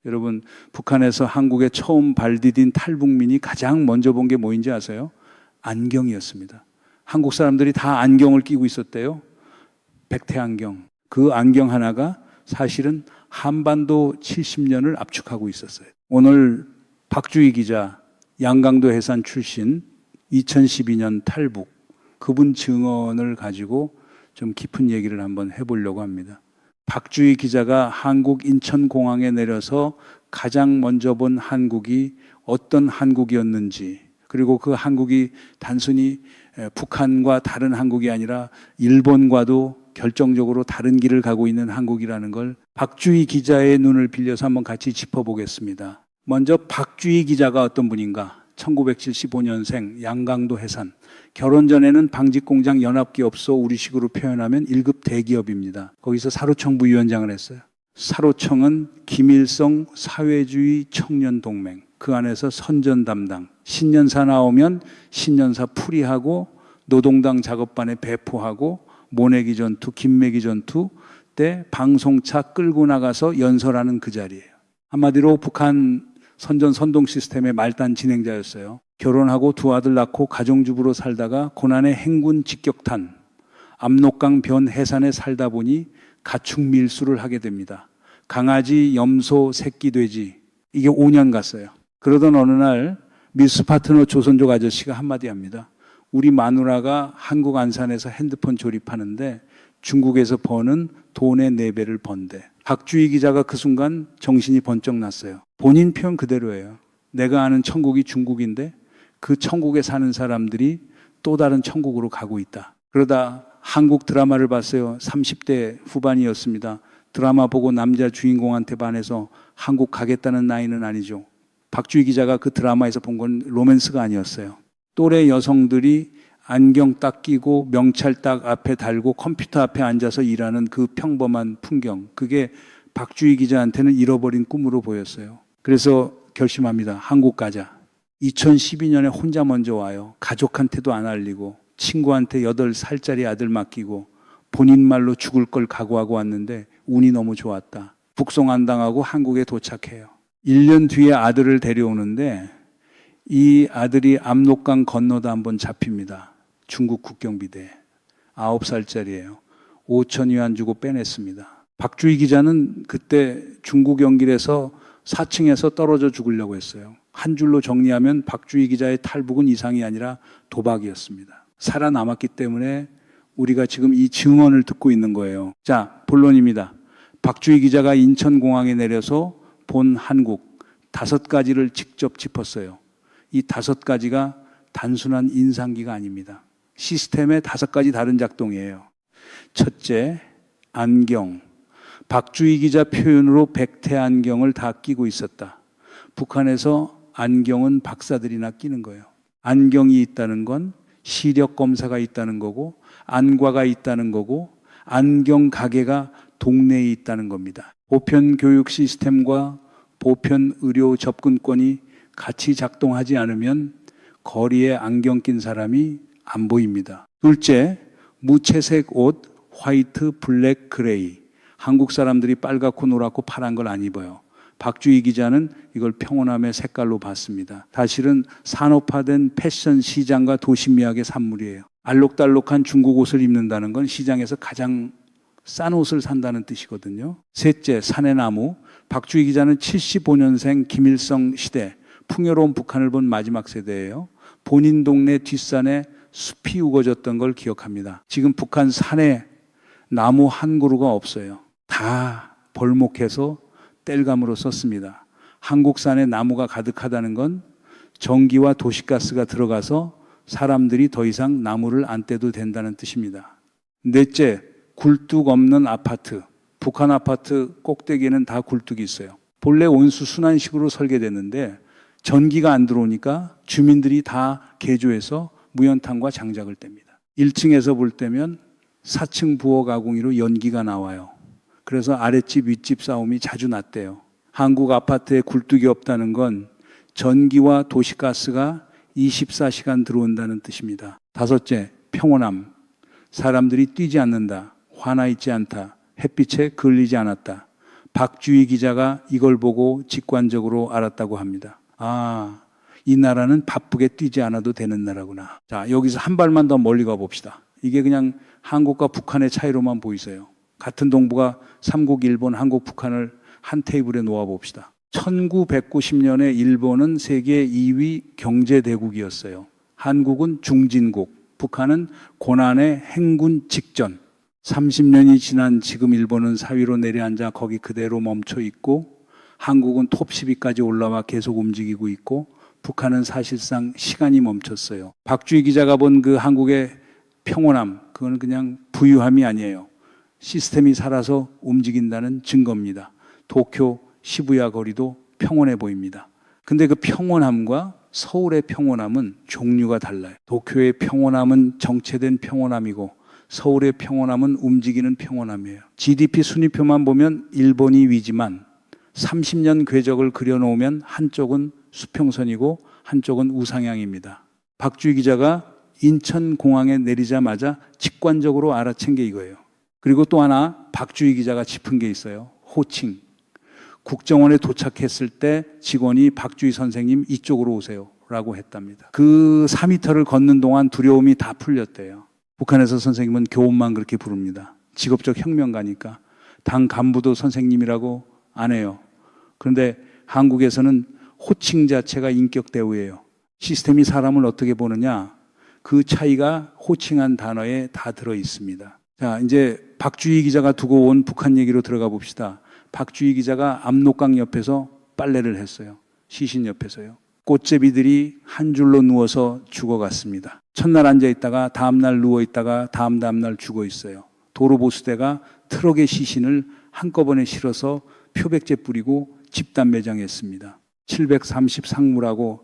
여러분, 북한에서 한국에 처음 발디딘 탈북민이 가장 먼저 본 게 뭐인지 아세요? 안경이었습니다. 한국 사람들이 다 안경을 끼고 있었대요. 백태 안경. 그 안경 하나가 사실은 한반도 70년을 압축하고 있었어요. 오늘 박주희 기자, 양강도 해산 출신, 2012년 탈북, 그분 증언을 가지고 좀 깊은 얘기를 한번 해보려고 합니다. 박주희 기자가 한국 인천공항에 내려서 가장 먼저 본 한국이 어떤 한국이었는지, 그리고 그 한국이 단순히 북한과 다른 한국이 아니라 일본과도 결정적으로 다른 길을 가고 있는 한국이라는 걸 박주희 기자의 눈을 빌려서 한번 같이 짚어보겠습니다. 먼저 박주희 기자가 어떤 분인가? 1975년생 양강도 해산. 결혼 전에는 방직공장 연합기업소, 우리식으로 표현하면 1급 대기업입니다. 거기서 사로청 위원장을 했어요. 사로청은 김일성 사회주의 청년동맹, 그 안에서 선전 담당. 신년사 나오면 신년사 풀이하고 노동당 작업반에 배포하고 모내기 전투, 김매기 전투 때 방송차 끌고 나가서 연설하는 그 자리예요. 한마디로 북한 선전 선동 시스템의 말단 진행자였어요. 결혼하고 두 아들 낳고 가정주부로 살다가 고난의 행군 직격탄, 압록강 변 해산에 살다 보니 가축 밀수를 하게 됩니다. 강아지, 염소, 새끼, 돼지, 이게 5년 갔어요. 그러던 어느 날 밀수 파트너 조선족 아저씨가 한마디 합니다. 우리 마누라가 한국 안산에서 핸드폰 조립하는데 중국에서 버는 돈의 4배를 번대. 박주희 기자가 그 순간 정신이 번쩍 났어요. 본인 표현 그대로예요. 내가 아는 천국이 중국인데 그 천국에 사는 사람들이 또 다른 천국으로 가고 있다. 그러다 한국 드라마를 봤어요. 30대 후반이었습니다. 드라마 보고 남자 주인공한테 반해서 한국 가겠다는 나이는 아니죠. 박주희 기자가 그 드라마에서 본 건 로맨스가 아니었어요. 또래 여성들이 안경 딱 끼고 명찰 딱 앞에 달고 컴퓨터 앞에 앉아서 일하는 그 평범한 풍경, 그게 박주희 기자한테는 잃어버린 꿈으로 보였어요. 그래서 결심합니다. 한국 가자. 2012년에 혼자 먼저 와요. 가족한테도 안 알리고 친구한테 8살짜리 아들 맡기고 본인 말로 죽을 걸 각오하고 왔는데 운이 너무 좋았다. 북송 안 당하고 한국에 도착해요. 1년 뒤에 아들을 데려오는데 이 아들이 압록강 건너다 한번 잡힙니다. 중국 국경비대에. 9살짜리예요. 5천 위안 주고 빼냈습니다. 박주희 기자는 그때 중국 연길에서 4층에서 떨어져 죽으려고 했어요. 한 줄로 정리하면 박주희 기자의 탈북은 이상이 아니라 도박이었습니다. 살아남았기 때문에 우리가 지금 이 증언을 듣고 있는 거예요. 자, 본론입니다. 박주희 기자가 인천공항에 내려서 본 한국 5가지를 직접 짚었어요. 이 5가지가 단순한 인상기가 아닙니다. 시스템의 5가지 다른 작동이에요. 첫째, 안경. 박주희 기자 표현으로 백태 안경을 다 끼고 있었다. 북한에서 안경은 박사들이나 끼는 거예요. 안경이 있다는 건 시력 검사가 있다는 거고 안과가 있다는 거고 안경 가게가 동네에 있다는 겁니다. 보편 교육 시스템과 보편 의료 접근권이 같이 작동하지 않으면 거리에 안경 낀 사람이 안 보입니다. 둘째, 무채색 옷, 화이트, 블랙, 그레이. 한국 사람들이 빨갛고 노랗고 파란 걸 안 입어요. 박주희 기자는 이걸 평온함의 색깔로 봤습니다. 사실은 산업화된 패션 시장과 도시미학의 산물이에요. 알록달록한 중국 옷을 입는다는 건 시장에서 가장 싼 옷을 산다는 뜻이거든요. 셋째, 사내나무. 박주희 기자는 75년생 김일성 시대 풍요로운 북한을 본 마지막 세대예요. 본인 동네 뒷산에 숲이 우거졌던 걸 기억합니다. 지금 북한 산에 나무 한 그루가 없어요. 다 벌목해서 땔감으로 썼습니다. 한국 산에 나무가 가득하다는 건 전기와 도시가스가 들어가서 사람들이 더 이상 나무를 안 떼도 된다는 뜻입니다. 넷째, 굴뚝 없는 아파트. 북한 아파트 꼭대기에는 다 굴뚝이 있어요. 본래 온수 순환식으로 설계됐는데 전기가 안 들어오니까 주민들이 다 개조해서 무연탄과 장작을 뗍니다. 1층에서 볼 때면 4층 부엌 아궁이로 연기가 나와요. 그래서 아랫집 윗집 싸움이 자주 났대요. 한국 아파트에 굴뚝이 없다는 건 전기와 도시가스가 24시간 들어온다는 뜻입니다. 다섯째, 평온함. 사람들이 뛰지 않는다. 화나 있지 않다. 햇빛에 걸리지 않았다. 박주희 기자가 이걸 보고 직관적으로 알았다고 합니다. 아, 이 나라는 바쁘게 뛰지 않아도 되는 나라구나. 자, 여기서 한 발만 더 멀리 가봅시다. 이게 그냥 한국과 북한의 차이로만 보이세요. 같은 동북아 삼국 일본, 한국, 북한을 한 테이블에 놓아봅시다. 1990년에 일본은 세계 2위 경제대국이었어요. 한국은 중진국, 북한은 고난의 행군 직전. 30년이 지난 지금 일본은 4위로 내려앉아 거기 그대로 멈춰 있고, 한국은 톱 10위까지 올라와 계속 움직이고 있고, 북한은 사실상 시간이 멈췄어요. 박주희 기자가 본 그 한국의 평온함, 그건 그냥 부유함이 아니에요. 시스템이 살아서 움직인다는 증거입니다. 도쿄 시부야 거리도 평온해 보입니다. 근데 그 평온함과 서울의 평온함은 종류가 달라요. 도쿄의 평온함은 정체된 평온함이고, 서울의 평온함은 움직이는 평온함이에요. GDP 순위표만 보면 일본이 위지만 30년 궤적을 그려놓으면 한쪽은 수평선이고 한쪽은 우상향입니다. 박주희 기자가 인천공항에 내리자마자 직관적으로 알아챈 게 이거예요. 그리고 또 하나 박주희 기자가 짚은 게 있어요. 호칭. 국정원에 도착했을 때 직원이 박주희 선생님 이쪽으로 오세요 라고 했답니다. 그 4m를 걷는 동안 두려움이 다 풀렸대요. 북한에서 선생님은 교훈만 그렇게 부릅니다. 직업적 혁명가니까. 당 간부도 선생님이라고 안 해요. 그런데 한국에서는 호칭 자체가 인격 대우예요. 시스템이 사람을 어떻게 보느냐, 그 차이가 호칭한 단어에 다 들어 있습니다. 자, 이제 박주희 기자가 두고 온 북한 얘기로 들어가 봅시다. 박주희 기자가 압록강 옆에서 빨래를 했어요. 시신 옆에서요. 꽃제비들이 한 줄로 누워서 죽어갔습니다. 첫날 앉아있다가 다음날 누워있다가 다음날 죽어있어요. 도로보수대가 트럭의 시신을 한꺼번에 실어서 표백제 뿌리고 집단 매장했습니다. 730상무라고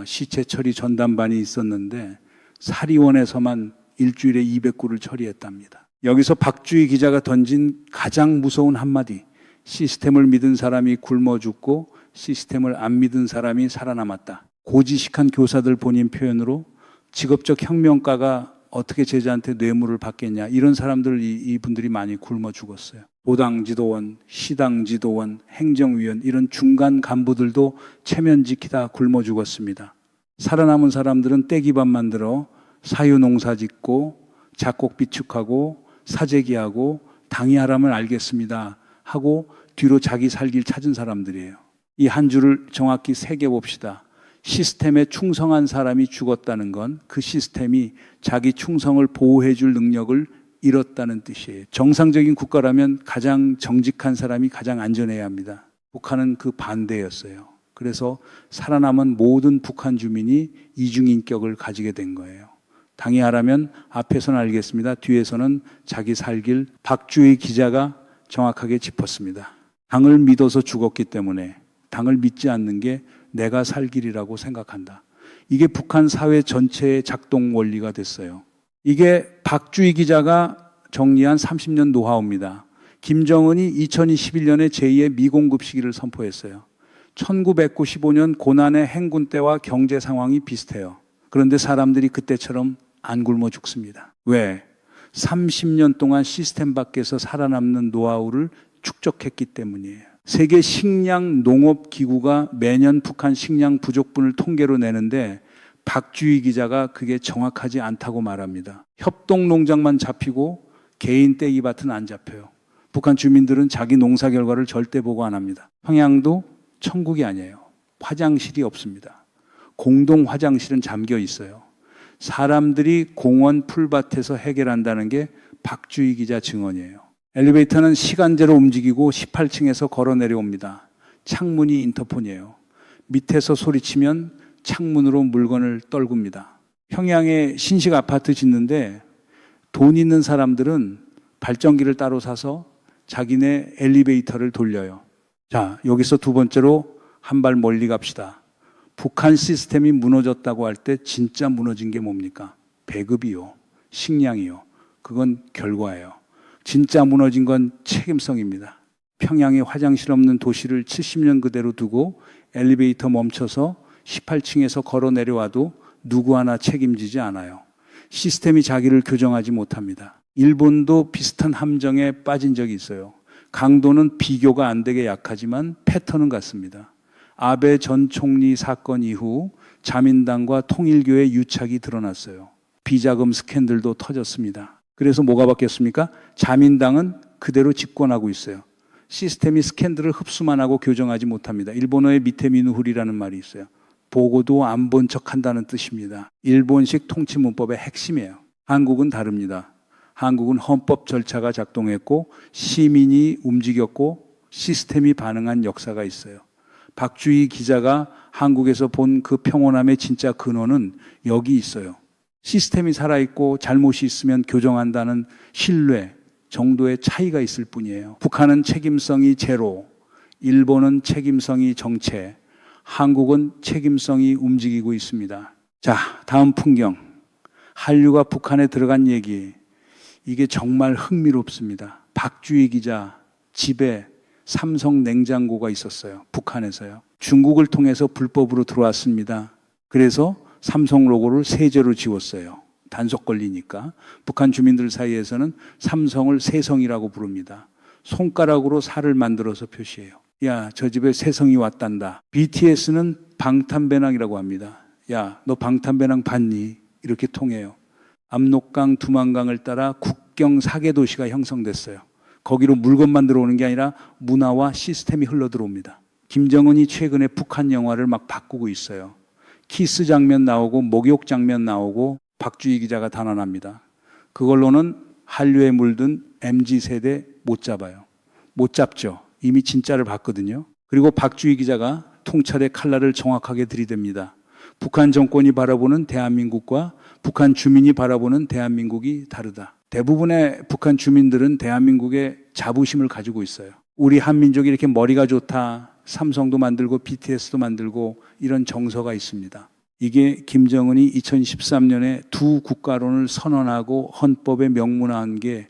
시체 처리 전담반이 있었는데 사리원에서만 일주일에 200구를 처리했답니다. 여기서 박주희 기자가 던진 가장 무서운 한마디, 시스템을 믿은 사람이 굶어 죽고 시스템을 안 믿은 사람이 살아남았다. 고지식한 교사들 본인 표현으로 직업적 혁명가가 어떻게 제자한테 뇌물을 받겠냐, 이런 사람들, 이분들이 많이 굶어 죽었어요. 도당 지도원, 시당 지도원, 행정위원, 이런 중간 간부들도 체면 지키다 굶어 죽었습니다. 살아남은 사람들은 떼기밥 만들어 사유농사 짓고 작곡 비축하고 사재기하고 당이 하라면 알겠습니다 하고 뒤로 자기 살 길 찾은 사람들이에요. 이 한 줄을 정확히 새겨봅시다. 시스템에 충성한 사람이 죽었다는 건 그 시스템이 자기 충성을 보호해 줄 능력을 잃었다는 뜻이에요. 정상적인 국가라면 가장 정직한 사람이 가장 안전해야 합니다. 북한은 그 반대였어요. 그래서 살아남은 모든 북한 주민이 이중인격을 가지게 된 거예요. 당이 하라면 앞에서는 알겠습니다. 뒤에서는 자기 살 길. 박주희 기자가 정확하게 짚었습니다. 당을 믿어서 죽었기 때문에 당을 믿지 않는 게 내가 살 길이라고 생각한다. 이게 북한 사회 전체의 작동 원리가 됐어요. 이게 박주희 기자가 정리한 30년 노하우입니다. 김정은이 2021년에 제2의 미공급 시기를 선포했어요. 1995년 고난의 행군 때와 경제 상황이 비슷해요. 그런데 사람들이 그때처럼 안 굶어 죽습니다. 왜? 30년 동안 시스템 밖에서 살아남는 노하우를 축적했기 때문이에요. 세계 식량 농업 기구가 매년 북한 식량 부족분을 통계로 내는데 박주희 기자가 그게 정확하지 않다고 말합니다. 협동 농장만 잡히고 개인 떼기밭은 안 잡혀요. 북한 주민들은 자기 농사 결과를 절대 보고 안 합니다. 평양도 천국이 아니에요. 화장실이 없습니다. 공동 화장실은 잠겨 있어요. 사람들이 공원 풀밭에서 해결한다는 게 박주희 기자 증언이에요. 엘리베이터는 시간제로 움직이고 18층에서 걸어 내려옵니다. 창문이 인터폰이에요. 밑에서 소리치면 창문으로 물건을 떨굽니다. 평양에 신식 아파트 짓는데 돈 있는 사람들은 발전기를 따로 사서 자기네 엘리베이터를 돌려요. 자, 여기서 두 번째로 한 발 멀리 갑시다. 북한 시스템이 무너졌다고 할 때 진짜 무너진 게 뭡니까? 배급이요. 식량이요. 그건 결과예요. 진짜 무너진 건 책임성입니다. 평양에 화장실 없는 도시를 70년 그대로 두고 엘리베이터 멈춰서 18층에서 걸어 내려와도 누구 하나 책임지지 않아요. 시스템이 자기를 교정하지 못합니다. 일본도 비슷한 함정에 빠진 적이 있어요. 강도는 비교가 안 되게 약하지만 패턴은 같습니다. 아베 전 총리 사건 이후 자민당과 통일교의 유착이 드러났어요. 비자금 스캔들도 터졌습니다. 그래서 뭐가 바뀌었습니까? 자민당은 그대로 집권하고 있어요. 시스템이 스캔들을 흡수만 하고 교정하지 못합니다. 일본어에 미테미누후리라는 말이 있어요. 보고도 안 본 척한다는 뜻입니다. 일본식 통치 문법의 핵심이에요. 한국은 다릅니다. 한국은 헌법 절차가 작동했고 시민이 움직였고 시스템이 반응한 역사가 있어요. 박주희 기자가 한국에서 본 그 평온함의 진짜 근원은 여기 있어요. 시스템이 살아있고 잘못이 있으면 교정한다는 신뢰 정도의 차이가 있을 뿐이에요. 북한은 책임성이 제로, 일본은 책임성이 정체, 한국은 책임성이 움직이고 있습니다. 자, 다음 풍경. 한류가 북한에 들어간 얘기. 이게 정말 흥미롭습니다. 박주희 기자 집에 삼성 냉장고가 있었어요. 북한에서요. 중국을 통해서 불법으로 들어왔습니다. 그래서 삼성 로고를 세제로 지웠어요. 단속 걸리니까. 북한 주민들 사이에서는 삼성을 새성이라고 부릅니다. 손가락으로 살을 만들어서 표시해요. 야, 저 집에 새성이 왔단다. BTS는 방탄배낭이라고 합니다. 야, 너 방탄배낭 봤니? 이렇게 통해요. 압록강, 두만강을 따라 국경 사계 도시가 형성됐어요. 거기로 물건만 들어오는 게 아니라 문화와 시스템이 흘러 들어옵니다. 김정은이 최근에 북한 영화를 막 바꾸고 있어요. 키스 장면 나오고 목욕 장면 나오고 박주희 기자가 단언합니다. 그걸로는 한류에 물든 MZ세대 못 잡아요. 못 잡죠. 이미 진짜를 봤거든요. 그리고 박주희 기자가 통찰의 칼날을 정확하게 들이댑니다. 북한 정권이 바라보는 대한민국과 북한 주민이 바라보는 대한민국이 다르다. 대부분의 북한 주민들은 대한민국에 자부심을 가지고 있어요. 우리 한민족이 이렇게 머리가 좋다. 삼성도 만들고 BTS도 만들고 이런 정서가 있습니다. 이게 김정은이 2013년에 두 국가론을 선언하고 헌법에 명문화한 게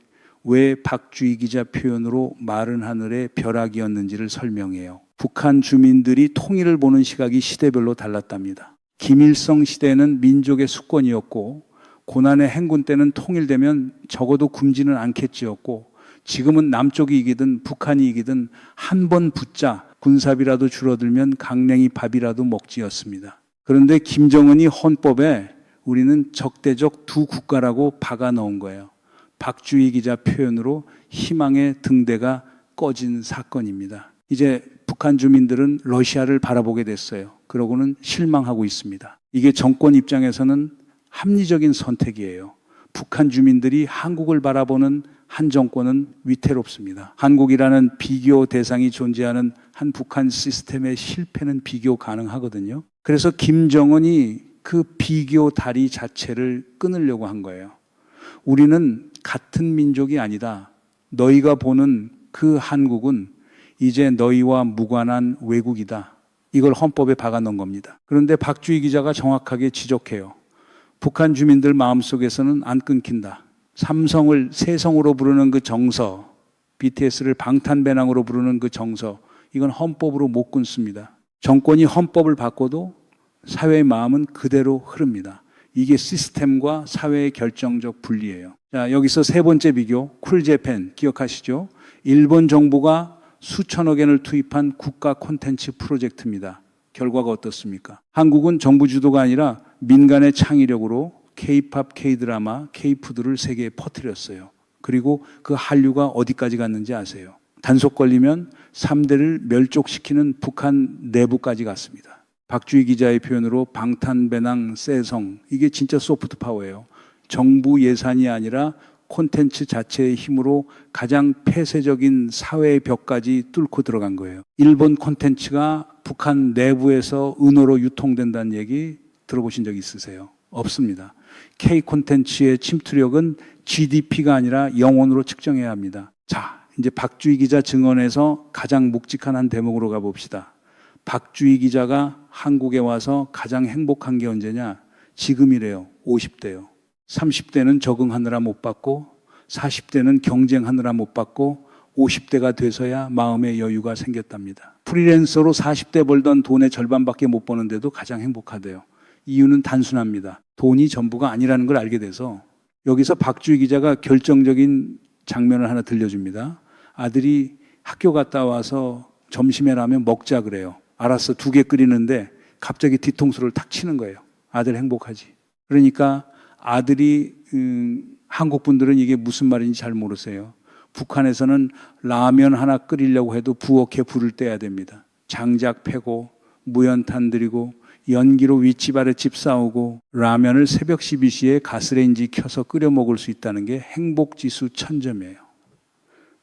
왜 박주희 기자 표현으로 마른 하늘의 벼락이었는지를 설명해요. 북한 주민들이 통일을 보는 시각이 시대별로 달랐답니다. 김일성 시대는 민족의 수권이었고 고난의 행군 때는 통일되면 적어도 굶지는 않겠지였고 지금은 남쪽이 이기든 북한이 이기든 한 번 붙자 군사비라도 줄어들면 강냉이 밥이라도 먹지였습니다. 그런데 김정은이 헌법에 우리는 적대적 두 국가라고 박아 넣은 거예요. 박주희 기자 표현으로 희망의 등대가 꺼진 사건입니다. 이제 북한 주민들은 러시아를 바라보게 됐어요. 그러고는 실망하고 있습니다. 이게 정권 입장에서는 합리적인 선택이에요. 북한 주민들이 한국을 바라보는 한 정권은 위태롭습니다. 한국이라는 비교 대상이 존재하는 한 북한 시스템의 실패는 비교 가능하거든요. 그래서 김정은이 그 비교 다리 자체를 끊으려고 한 거예요. 우리는 같은 민족이 아니다. 너희가 보는 그 한국은 이제 너희와 무관한 외국이다. 이걸 헌법에 박아 넣은 겁니다. 그런데 박주희 기자가 정확하게 지적해요. 북한 주민들 마음속에서는 안 끊긴다. 삼성을 새성으로 부르는 그 정서, BTS를 방탄배낭으로 부르는 그 정서, 이건 헌법으로 못 끊습니다. 정권이 헌법을 바꿔도 사회의 마음은 그대로 흐릅니다. 이게 시스템과 사회의 결정적 분리예요. 자, 여기서 세 번째 비교, 쿨재팬 기억하시죠? 일본 정부가 수천억 엔을 투입한 국가 콘텐츠 프로젝트입니다. 결과가 어떻습니까? 한국은 정부 주도가 아니라 민간의 창의력으로 K-팝, K-드라마, K-푸드를 세계에 퍼뜨렸어요. 그리고 그 한류가 어디까지 갔는지 아세요? 단속 걸리면 3대를 멸족시키는 북한 내부까지 갔습니다. 박주희 기자의 표현으로 방탄배낭 새성, 이게 진짜 소프트 파워예요. 정부 예산이 아니라 콘텐츠 자체의 힘으로 가장 폐쇄적인 사회의 벽까지 뚫고 들어간 거예요. 일본 콘텐츠가 북한 내부에서 은어로 유통된다는 얘기 들어보신 적 있으세요? 없습니다. K 콘텐츠의 침투력은 GDP가 아니라 영원으로 측정해야 합니다. 자, 이제 박주희 기자 증언에서 가장 묵직한 한 대목으로 가봅시다. 박주희 기자가 한국에 와서 가장 행복한 게 언제냐? 지금이래요. 50대요. 30대는 적응하느라 못 받고 40대는 경쟁하느라 못 받고 50대가 돼서야 마음의 여유가 생겼답니다. 프리랜서로 40대 벌던 돈의 절반밖에 못 버는데도 가장 행복하대요. 이유는 단순합니다. 돈이 전부가 아니라는 걸 알게 돼서 여기서 박주희 기자가 결정적인 장면을 하나 들려줍니다. 아들이 학교 갔다 와서 점심에 라면 먹자 그래요. 알았어. 2개 끓이는데 갑자기 뒤통수를 탁 치는 거예요. 아들 행복하지. 그러니까 아들이 한국 분들은 이게 무슨 말인지 잘 모르세요. 북한에서는 라면 하나 끓이려고 해도 부엌에 불을 떼야 됩니다. 장작 패고 무연탄 들이고 연기로 윗집 아랫집 싸우고 라면을 새벽 12시에 가스레인지 켜서 끓여 먹을 수 있다는 게 행복지수 1000점이에요.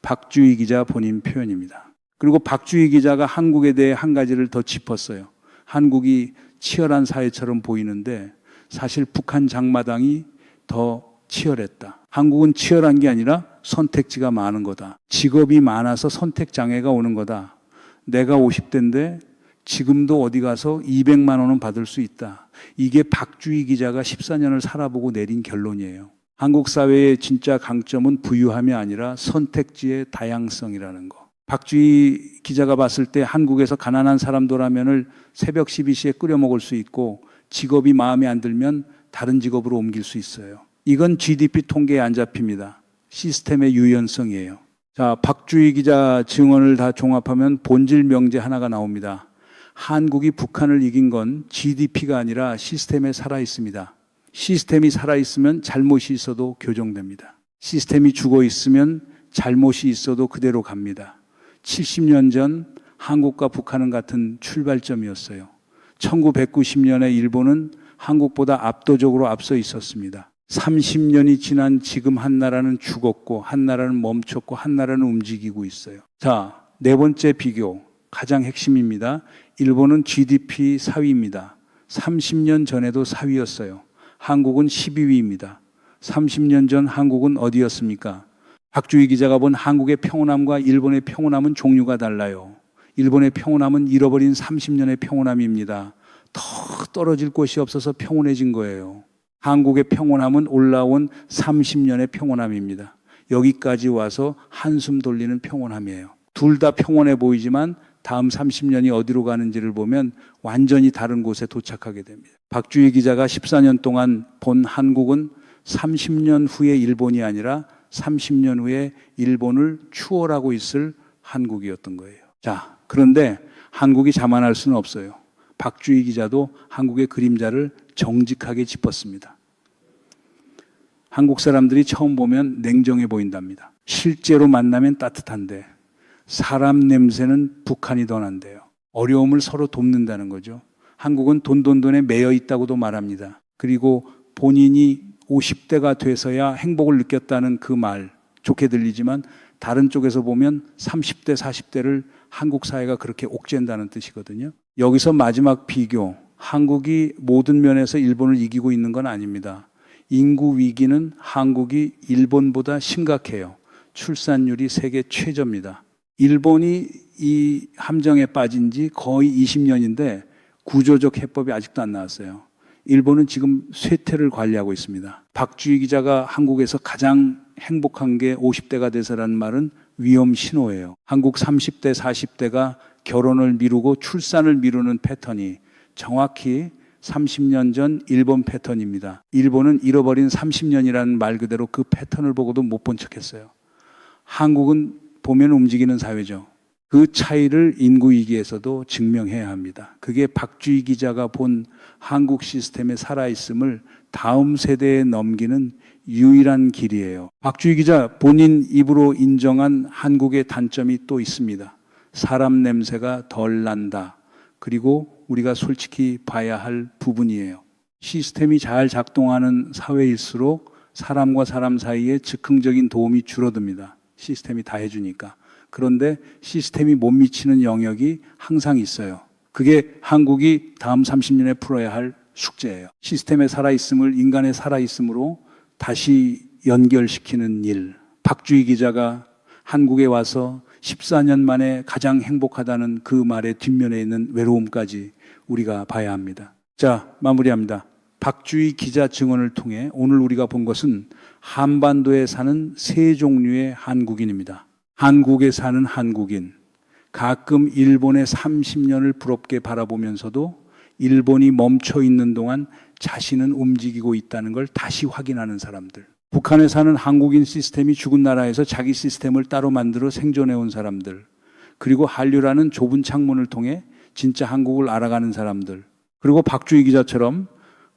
박주희 기자 본인 표현입니다. 그리고 박주희 기자가 한국에 대해 한 가지를 더 짚었어요. 한국이 치열한 사회처럼 보이는데 사실 북한 장마당이 더 치열했다. 한국은 치열한 게 아니라 선택지가 많은 거다. 직업이 많아서 선택 장애가 오는 거다. 내가 50대인데 지금도 어디 가서 200만 원은 받을 수 있다. 이게 박주희 기자가 14년을 살아보고 내린 결론이에요. 한국 사회의 진짜 강점은 부유함이 아니라 선택지의 다양성이라는 거. 박주희 기자가 봤을 때 한국에서 가난한 사람도 라면을 새벽 12시에 끓여 먹을 수 있고 직업이 마음에 안 들면 다른 직업으로 옮길 수 있어요. 이건 GDP 통계에 안 잡힙니다. 시스템의 유연성이에요. 자, 박주희 기자 증언을 다 종합하면 본질 명제 하나가 나옵니다. 한국이 북한을 이긴 건 GDP가 아니라 시스템에 살아있습니다. 시스템이 살아있으면 잘못이 있어도 교정됩니다. 시스템이 죽어있으면 잘못이 있어도 그대로 갑니다. 70년 전 한국과 북한은 같은 출발점이었어요. 1990년에 일본은 한국보다 압도적으로 앞서 있었습니다. 30년이 지난 지금 한 나라는 죽었고 한 나라는 멈췄고 한 나라는 움직이고 있어요. 자, 4번째 비교. 가장 핵심입니다. 일본은 GDP 4위입니다. 30년 전에도 4위였어요. 한국은 12위입니다. 30년 전 한국은 어디였습니까? 박주희 기자가 본 한국의 평온함과 일본의 평온함은 종류가 달라요. 일본의 평온함은 잃어버린 30년의 평온함입니다. 더 떨어질 곳이 없어서 평온해진 거예요. 한국의 평온함은 올라온 30년의 평온함입니다. 여기까지 와서 한숨 돌리는 평온함이에요. 둘 다 평온해 보이지만 다음 30년이 어디로 가는지를 보면 완전히 다른 곳에 도착하게 됩니다. 박주희 기자가 14년 동안 본 한국은 30년 후의 일본이 아니라 30년 후에 일본을 추월하고 있을 한국이었던 거예요. 자, 그런데 한국이 자만할 수는 없어요. 박주희 기자도 한국의 그림자를 정직하게 짚었습니다. 한국 사람들이 처음 보면 냉정해 보인답니다. 실제로 만나면 따뜻한데 사람 냄새는 북한이 더 난대요. 어려움을 서로 돕는다는 거죠. 한국은 돈에 매여 있다고도 말합니다. 그리고 본인이 50대가 돼서야 행복을 느꼈다는 그 말 좋게 들리지만 다른 쪽에서 보면 30대, 40대를 한국 사회가 그렇게 옥죄한다는 뜻이거든요. 여기서 마지막 비교. 한국이 모든 면에서 일본을 이기고 있는 건 아닙니다. 인구 위기는 한국이 일본보다 심각해요. 출산율이 세계 최저입니다. 일본이 이 함정에 빠진 지 거의 20년인데 구조적 해법이 아직도 안 나왔어요. 일본은 지금 쇠퇴를 관리하고 있습니다. 박주희 기자가 한국에서 가장 행복한 게 50대가 돼서라는 말은 위험 신호예요. 한국 30대, 40대가 결혼을 미루고 출산을 미루는 패턴이 정확히 30년 전 일본 패턴입니다. 일본은 잃어버린 30년이라는 말 그대로 그 패턴을 보고도 못 본 척했어요. 한국은 보면 움직이는 사회죠. 그 차이를 인구위기에서도 증명해야 합니다. 그게 박주희 기자가 본 한국 시스템의 살아있음을 다음 세대에 넘기는 유일한 길이에요. 박주희 기자 본인 입으로 인정한 한국의 단점이 또 있습니다. 사람 냄새가 덜 난다. 그리고 우리가 솔직히 봐야 할 부분이에요. 시스템이 잘 작동하는 사회일수록 사람과 사람 사이에 즉흥적인 도움이 줄어듭니다. 시스템이 다 해주니까. 그런데 시스템이 못 미치는 영역이 항상 있어요. 그게 한국이 다음 30년에 풀어야 할 숙제예요. 시스템의 살아있음을 인간의 살아있음으로 다시 연결시키는 일. 박주희 기자가 한국에 와서 14년 만에 가장 행복하다는 그 말의 뒷면에 있는 외로움까지 우리가 봐야 합니다. 자, 마무리합니다. 박주희 기자 증언을 통해 오늘 우리가 본 것은 한반도에 사는 세 종류의 한국인입니다. 한국에 사는 한국인, 가끔 일본의 30년을 부럽게 바라보면서도 일본이 멈춰 있는 동안 자신은 움직이고 있다는 걸 다시 확인하는 사람들. 북한에 사는 한국인 시스템이 죽은 나라에서 자기 시스템을 따로 만들어 생존해온 사람들. 그리고 한류라는 좁은 창문을 통해 진짜 한국을 알아가는 사람들, 그리고 박주희 기자처럼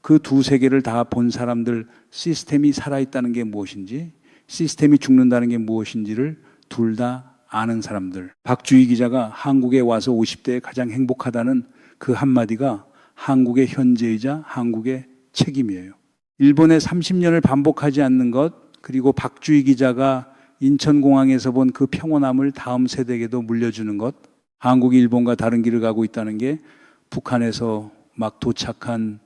그 두 세계를 다 본 사람들, 시스템이 살아있다는 게 무엇인지, 시스템이 죽는다는 게 무엇인지를 둘 다 아는 사람들. 박주희 기자가 한국에 와서 50대에 가장 행복하다는 그 한마디가 한국의 현재이자 한국의 책임이에요. 일본의 30년을 반복하지 않는 것, 그리고 박주희 기자가 인천공항에서 본 그 평온함을 다음 세대에게도 물려주는 것, 한국이 일본과 다른 길을 가고 있다는 게 북한에서 막 도착한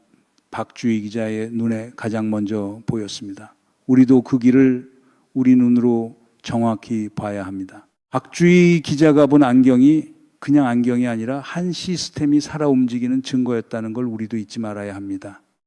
박주희 기자의 눈에 가장 먼저 보였습니다. 우리도 그 길을 우리 눈으로 정확히 봐야 합니다. 박주희 기자가 본 안경이 그냥 안경이 아니라 한 시스템이 살아 움직이는 증거였다는 걸 우리도 잊지 말아야 합니다.